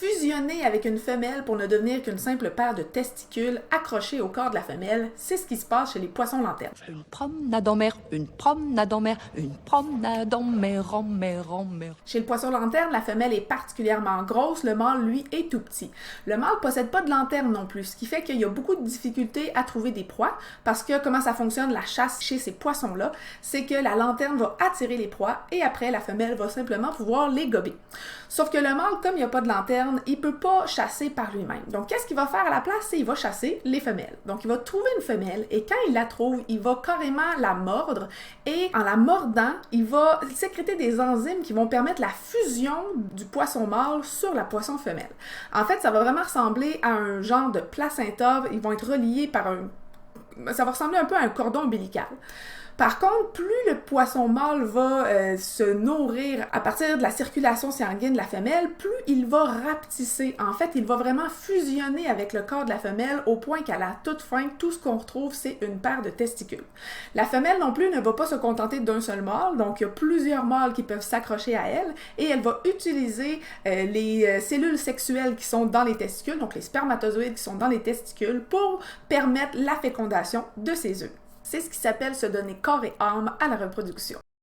fusionner avec une femelle pour ne devenir qu'une simple paire de testicules accrochés au corps de la femelle. C'est ce qui se passe chez les poissons lanternes. Une promenade en mer, une promenade en mer, une promenade en mer, en mer, en mer. Chez le poisson lanterne, la femelle est particulièrement grosse, le mâle, lui, est tout petit. Le mâle ne possède pas de lanterne non plus, ce qui fait qu'il y a beaucoup de difficultés à trouver des proies, parce que comment ça fonctionne la chasse chez ces poissons-là, c'est que la lanterne va attirer les proies et après, la femelle va simplement pouvoir les gober. Sauf que le mâle, comme il n'y a pas de lanterne, il ne peut pas chasser par lui-même. Donc, qu'est-ce qu'il va faire à la place? C'est qu'il va chasser les femelles. Donc, il va trouver une femelle et quand il la trouve, il va carrément la mordre et en la mordant, il va sécréter des enzymes qui vont permettre la fusion du poisson mâle sur la poisson femelle. En fait, ça va vraiment ressembler à un genre de placenta. Ils vont être reliés par ça va ressembler un peu à un cordon ombilical. Par contre, plus le poisson mâle va se nourrir à partir de la circulation sanguine de la femelle, plus il va rapetisser. En fait, il va vraiment fusionner avec le corps de la femelle au point qu'à la toute fin, tout ce qu'on retrouve, c'est une paire de testicules. La femelle non plus ne va pas se contenter d'un seul mâle, donc il y a plusieurs mâles qui peuvent s'accrocher à elle et elle va utiliser les cellules sexuelles qui sont dans les testicules, donc les spermatozoïdes qui sont dans les testicules, pour permettre la fécondation de ses œufs. C'est ce qui s'appelle se donner corps et âme à la reproduction.